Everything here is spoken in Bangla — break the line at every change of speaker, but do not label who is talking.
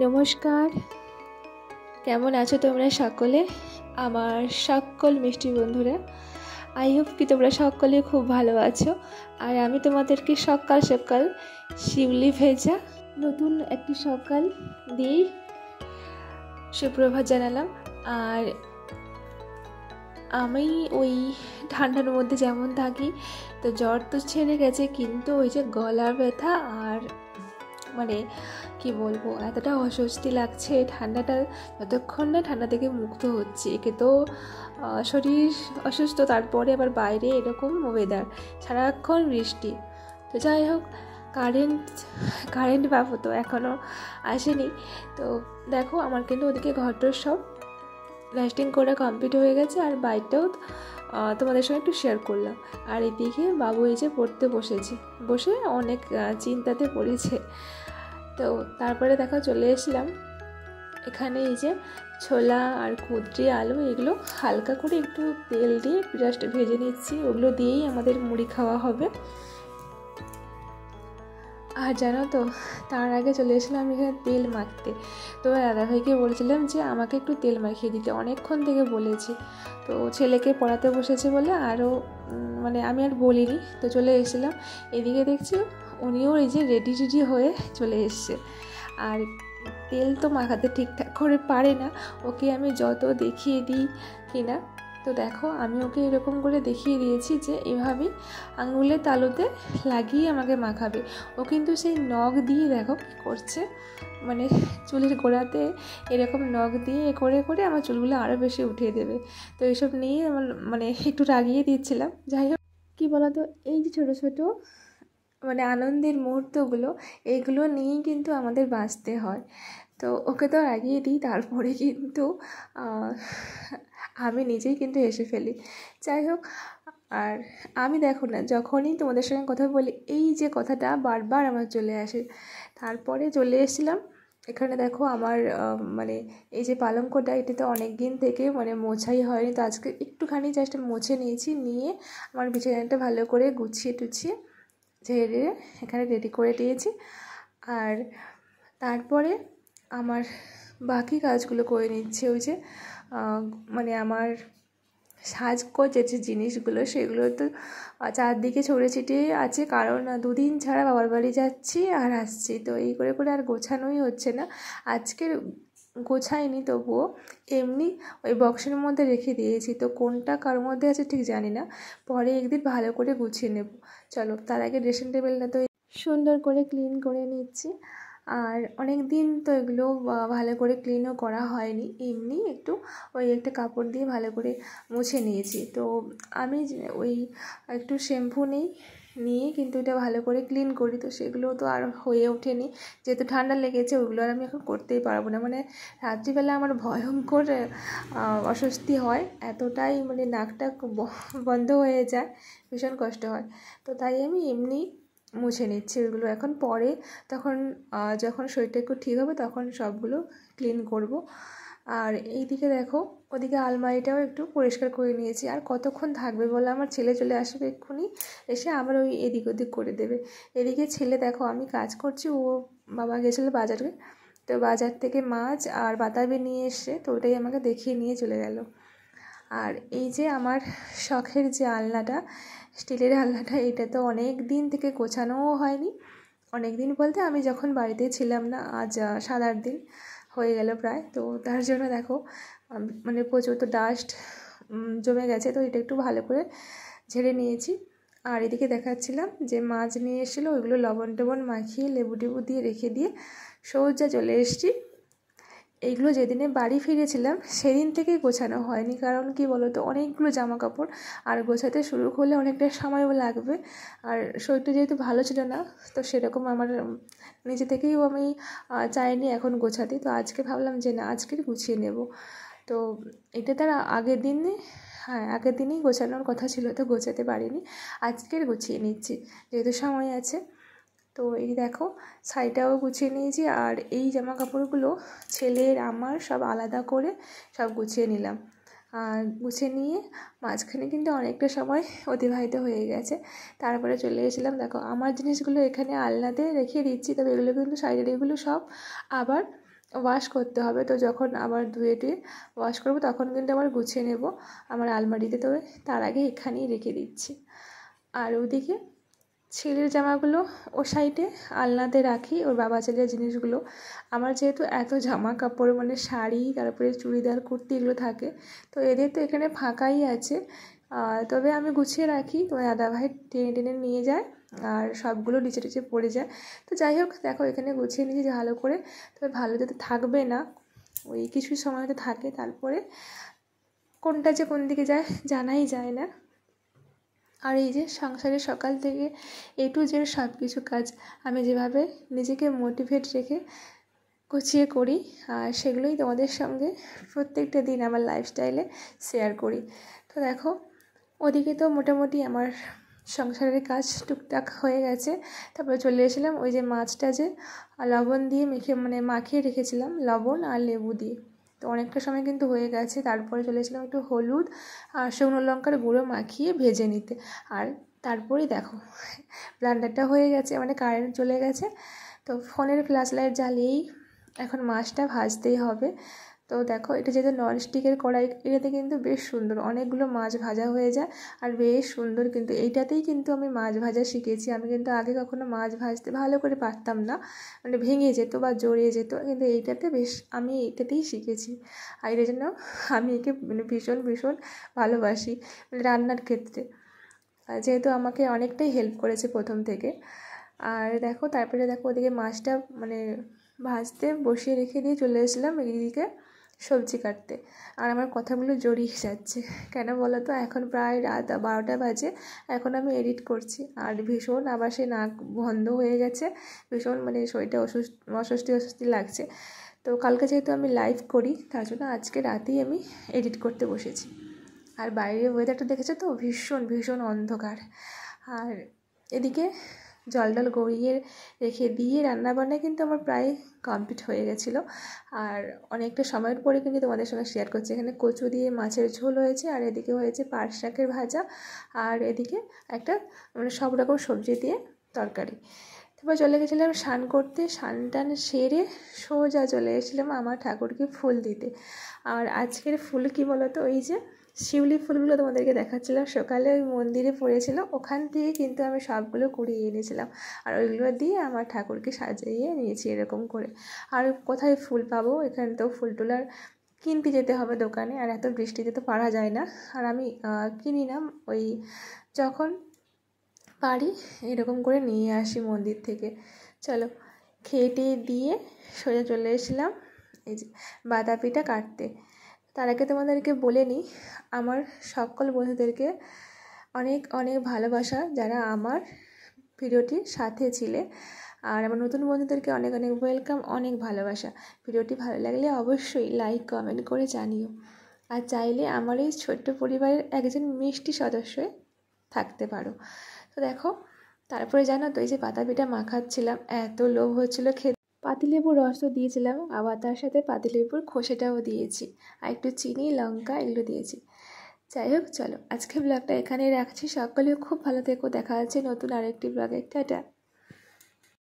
নমস্কার, কেমন আছো তোমরা সকলে? আমার সকল মিষ্টি বন্ধুরা, আই হোপ কি তোমরা সকলে খুব ভালো আছো। আর আমি তোমাদেরকে সকাল সকাল শিউলি ভেজা নতুন একটি সকাল দিয়েই সুপ্রভাত জানালাম। আর আমি ওই ঠান্ডার মধ্যে যেমন থাকি, তো জ্বর তো ছেড়ে গেছে, কিন্তু ওই যে গলার ব্যথা আর মানে কি বলবো, এতটা অস্বস্তি লাগছে ঠান্ডাটা, যতক্ষণ না ঠান্ডা থেকে মুক্ত হচ্ছে। একে তো শরীর অসুস্থ, তারপরে আবার বাইরে এরকম ওয়েদার, সারাক্ষণ বৃষ্টি। তো যাই হোক, কারেন্ট পাবো তো এখনও আসেনি। তো দেখো, আমার কিন্তু ওদিকে ঘরটার সব লাস্টিং করা কমপ্লিট হয়ে গেছে, আর বাইকটাও তোমাদের সঙ্গে একটু শেয়ার করলাম। আর এদিকে বাবু এই যে পড়তে বসে অনেক চিন্তাতে পড়েছে। তো তারপরে দেখো চলে এসলাম এখানে। এই যে ছোলা আর কুদরি আলু, এগুলো হালকা করে একটু তেল দিয়ে জাস্ট ভেজে নিচ্ছি, ওগুলো দিয়েই আমাদের মুড়ি খাওয়া হবে। আর জানো তো, তার আগে চলে এসেছিলাম আমি এখানে তেল মাখতে। তো দাদাভাইকে বলছিলাম যে আমাকে একটু তেল মাখিয়ে দিতে, অনেকক্ষণ থেকে বলেছি। তো ছেলেকে পড়াতে বসেছে বলে আরও আমি আর বলিনি, তো চলে এসেছিলাম। এদিকে দেখছি উনিও এই যে রেডি হয়ে চলে এসছে। আর তেল তো মাখাতে ঠিকঠাক করে পারে না, ওকে আমি যত দেখিয়ে দিই কিনা। তো দেখো, আমি ওকে এরকম করে দেখিয়ে দিয়েছি যে এভাবেই আঙুলের তালুতে লাগিয়ে আমাকে মাখাবে। ও কিন্তু সেই নখ দিয়ে দেখো কী করছে, চুলের গোড়াতে এরকম নখ দিয়ে করে করে আমার চুলগুলো আরও বেশি উঠিয়ে দেবে। তো এইসব নিয়ে আমার একটু রাগিয়ে দিচ্ছিলাম। যাই হোক, কী বলতো, এই যে ছোটো ছোটো আনন্দের মুহূর্তগুলো, এইগুলো নিয়েই কিন্তু আমাদের বাঁচতে হয়। তো ওকে তো রাগিয়ে দিই, তারপরে কিন্তু আমি নিজেই কিন্তু হেসে ফেলি। যাই হোক, আর আমি দেখো না, যখনই তোমাদের সঙ্গে কথা বলি, এই যে কথাটা বারবার আমার চলে আসে। তারপরে চলে এসেছিলাম এখানে। দেখো আমার এই যে পালঙ্কটা, এটাতে অনেক দিন থেকে মোছাই হয়নি, তো আজকে একটুখানি জাস্ট মুছে নিয়েছি। নিয়ে আমার বিছানাটা ভালো করে গুছিয়ে টুছিয়ে ঝেড়ে এখানে রেডি করে দিয়েছি। আর তারপরে আমার বাকি কাজগুলো করে নিচ্ছে। ওই যে আমার সাজগোজের যে জিনিসগুলো, সেগুলো তো চারদিকে ছড়িয়ে ছিটিয়ে আছে, কারণ 2 দিন ছাড়া বাবার বাড়ি যাচ্ছি আর আসছি। তো এই করে করে আর গোছানোই হচ্ছে না। আজকের গোছাইনি, তবুও এমনি ওই বক্সের মধ্যে রেখে দিয়েছি। তো কোনটা কার মধ্যে আছে ঠিক জানি না, পরে একদিন ভালো করে গুছিয়ে নেব। চলো, তার আগে ড্রেসিং টেবিলটা তো সুন্দর করে ক্লিন করে নিচ্ছি। আর অনেক দিন তো এগুলো ভালো করে ক্লিনও করা হয়নি, এমনি একটু ওই একটা কাপড় দিয়ে ভালো করে মুছে নিয়েছি। তো আমি ওই একটু শ্যাম্পু নিয়ে কিন্তু এটা ভালো করে ক্লিন করি। তো সেগুলো তো আর হয়ে ওঠেনি, যেহেতু ঠান্ডা লেগেছে, ওইগুলো আর আমি এখন করতেই পারবো না। রাত্রিবেলা আমার ভয়ঙ্কর অস্বস্তি হয়, এতটাই নাকটা বন্ধ হয়ে যায়, ভীষণ কষ্ট হয়। তো তাই আমি এমনি মুছে নিচ্ছি ওইগুলো এখন। পরে যখন শরীরটা একটু ঠিক হবে, তখন সবগুলো ক্লিন করব। আর এইদিকে দেখো, ওদিকে আলমারিটাও একটু পরিষ্কার করে নিয়েছি। আর কতক্ষণ থাকবে বলে, আমার ছেলে চলে আসবে এক্ষুনি, এসে আবার ওই এদিক ওদিক করে দেবে। এদিকে ছেলে দেখো, আমি কাজ করছি, ও বাবা গেছিলো বাজারে, তো বাজার থেকে মাছ আর বাতাবি নিয়ে এসে, তো ওটাই আমাকে দেখিয়ে নিয়ে চলে গেল। আর এই যে আমার শখের যে আলনাটা, স্টিলের আলনাটা, এটা তো অনেক দিন থেকে গোছানোও হয়নি। অনেক দিন বলতে আমি যখন বাড়িতে ছিলাম না, আজ 7-8 দিন হয়ে গেল প্রায়। তো তার জন্য দেখো প্রচুর তো ডাস্ট জমে গেছে, তো এটা একটু ভালো করে ঝেড়ে নিয়েছি। আর এদিকে দেখাচ্ছিলাম যে মাছ নিয়ে এসেছিলো, ওইগুলো লবণ টবণ মাখিয়ে লেবু টেবু দিয়ে রেখে দিয়ে সোজা চলে এসেছি। এইগুলো যেদিনে বাড়ি ফিরেছিলাম সেদিন থেকেই গোছানো হয়নি, কারণ কি বলো তো, অনেকগুলো জামা কাপড়, আর গোছাতে শুরু করলে অনেকটা সময়ও লাগবে। আর শরীরটা যেহেতু ভালো ছিল না, তো সেরকম আমার নিজে থেকেও আমি চাইনি এখন গোছাতে। তো আজকে ভাবলাম যে না, আজকের গুছিয়ে নেব। তো এটা তার আগের দিনেই গোছানোর কথা ছিল, তো গোছাতে পারিনি, আজকের গুছিয়ে নিচ্ছি যেহেতু সময় আছে। তো এই দেখো, শাড়িটাও গুছিয়ে নিয়েছি। আর এই জামা কাপড়গুলো ছেলের আমার সব আলাদা করে সব গুছিয়ে নিলাম। আর গুছিয়ে নিয়ে মাঝখানে কিন্তু অনেকটা সময় অতিবাহিত হয়ে গেছে। তারপরে চলে এসেছিলাম, দেখো আমার জিনিসগুলো এখানে আলনাতে রেখে দিচ্ছি, তবে এগুলো কিন্তু শাড়ির এগুলো সব আবার ওয়াশ করতে হবে। তো যখন আবার ধুয়ে টুয়ে ওয়াশ করবো তখন কিন্তু আবার গুছিয়ে নেব আমার আলমারিতে। তো তার আগে এখানেই রেখে দিচ্ছি। আর ওদিকে ছেলের জামাগুলো ও সাইডে আলনাতে রাখি, ওর বাবা ছেলের জিনিসগুলো। আমার যেহেতু এত জামা কাপড় মানে শাড়ি, তারপরে চুড়িদার, কুর্তি এগুলো থাকে, তো এদের তো এখানে ফাঁকাই আছে। তবে আমি গুছিয়ে রাখি, তো দাদাভাই টেনে টেনে নিয়ে যায় আর সবগুলো নিচে টিচে পড়ে যায়। তো যাই হোক, দেখো এখানে গুছিয়ে নিয়েছি ভালো করে। তবে ভালো যাতে থাকবে না, ওই কিছু সময় হয়তো থাকে, তারপরে কোনটা যে কোন দিকে যায় জানাই যায় না। আর এই যে সংসারে সকাল থেকে A to Z সব কিছু কাজ আমি যেভাবে নিজেকে মোটিভেট রেখে গুছিয়ে করি, আর সেগুলোই তোমাদের সঙ্গে প্রত্যেকটা দিন আমার লাইফস্টাইলে শেয়ার করি। তো দেখো ওদিকে তো মোটামুটি আমার সংসারের কাজ টুকটাক হয়ে গেছে। তারপরে চলে এসেছিলাম ওই যে মাছটা যে লবণ দিয়ে মাখিয়ে রেখেছিলাম, লবণ আর লেবু দিয়ে। তো অনেকটা সময় কিন্তু হয়ে গেছে। তারপরে চলে এসেছিলাম একটু হলুদ আর শুকনো লঙ্কার গুঁড়ো মাখিয়ে ভেজে নিতে। আর তারপরেই দেখো ব্লেন্ডারটা হয়ে গেছে, মানে কারেন্ট চলে গেছে। তো ফোনের ফ্ল্যাশ লাইট জ্বালিয়েই এখন মাছটা ভাজতেই হবে। তো দেখো এটা যেহেতু ননস্টিকের কড়াই, এটাতে কিন্তু বেশ সুন্দর অনেকগুলো মাছ ভাজা হয়ে যায় আর বেশ সুন্দর। কিন্তু এইটাতেই কিন্তু আমি মাছ ভাজা শিখেছি। আমি কিন্তু আগে কখনো মাছ ভাজতে ভালো করে পারতাম না, মানে ভেঙে যেত বা জড়িয়ে যেত, কিন্তু এইটাতে বেশ আমি এইটাতেই শিখেছি। আর এর জন্য আমি একে ভীষণ ভীষণ ভালোবাসি রান্নার ক্ষেত্রে, যেহেতু আমাকে অনেকটাই হেল্প করেছে প্রথম থেকে। আর দেখো তারপরে দেখো ওদিকে মাছটা ভাজতে বসিয়ে রেখে দিয়ে চলে এসেছিলাম এইদিকে সবজি কাটতে। আর আমার কথাগুলো জড়িয়ে যাচ্ছে কেন বলো তো, এখন প্রায় রাত 12টা বাজে, এখন আমি এডিট করছি। আর ভীষণ আবার সে নাক বন্ধ হয়ে গেছে, ভীষণ শরীরটা অস্বস্তি লাগছে। তো কালকে যেহেতু আমি লাইভ করি, তার জন্য আজকে রাতেই আমি এডিট করতে বসেছি। আর বাইরের ওয়েদারটা দেখেছো তো, ভীষণ ভীষণ অন্ধকার। আর এদিকে জল গড়িয়ে রেখে দিয়ে রান্নাবান্না কিন্তু আমার প্রায় কমপ্লিট হয়ে গেছিলো। আর অনেকটা সময়ের পরে কিন্তু তোমাদের সঙ্গে শেয়ার করছি। এখানে কচু দিয়ে মাছের ঝোল হয়েছে, আর এদিকে হয়েছে পাট শাকের ভাজা, আর এদিকে একটা সব রকম সবজি দিয়ে তরকারি। তারপর চলে গেছিলাম স্নান করতে, স্নান টান সেরে সোজা চলে এসেছিলাম আমার ঠাকুরকে ফুল দিতে। আর আজকের ফুল কী বলো তো, ওই যে শিউলি ফুলগুলো তোমাদেরকে দেখাচ্ছিলাম, সকালে ওই মন্দিরে পড়েছিল, ওখান থেকে কিন্তু আমি সবগুলো কুড়িয়ে এনেছিলাম। আর ওইগুলো দিয়ে আমার ঠাকুরকে সাজিয়ে নিয়েছি এরকম করে। আর কোথায় ফুল পাবো, এখানে তো ফুল টুলার কিনতে যেতে হবে দোকানে, আর এত বৃষ্টিতে তো পারা যায় না। আর আমি কিনি না, ওই যখন পারি এরকম করে নিয়ে আসি মন্দির থেকে। চলো খেয়ে দিয়ে সোজা চলে এসেছিলাম এই যে বাঁধাকপিটা কাটতে। তার আগে তোমাদেরকে বলে নিই, আমার সকল বন্ধুদেরকে অনেক অনেক ভালোবাসা যারা আমার ভিডিওটির সাথে ছিলে। আর আমার নতুন বন্ধুদেরকে অনেক অনেক ওয়েলকাম, অনেক ভালোবাসা। ভিডিওটি ভালো লাগলে অবশ্যই লাইক কমেন্ট করে জানিও। আর চাইলে আমার এই ছোট্ট পরিবারের একজন মিষ্টি সদস্যই থাকতে পারো। তো দেখো তারপরে জানো তো, এই যে বাতাবিটা মাখাচ্ছিলাম, এত লোভ হচ্ছিলো খেতে। পাতিলেবুর রস তো দিয়েছিলাম, আবার তার সাথে পাতিলেবুর খোসাটাও দিয়েছি, আর একটু চিনি লঙ্কা এগুলো দিয়েছি। যাই হোক চলো আজকে ব্লগটা এখানেই রাখছি। সকলে খুব ভালো থেকো, দেখা যাচ্ছে নতুন আরেকটি ব্লগে। টাটা।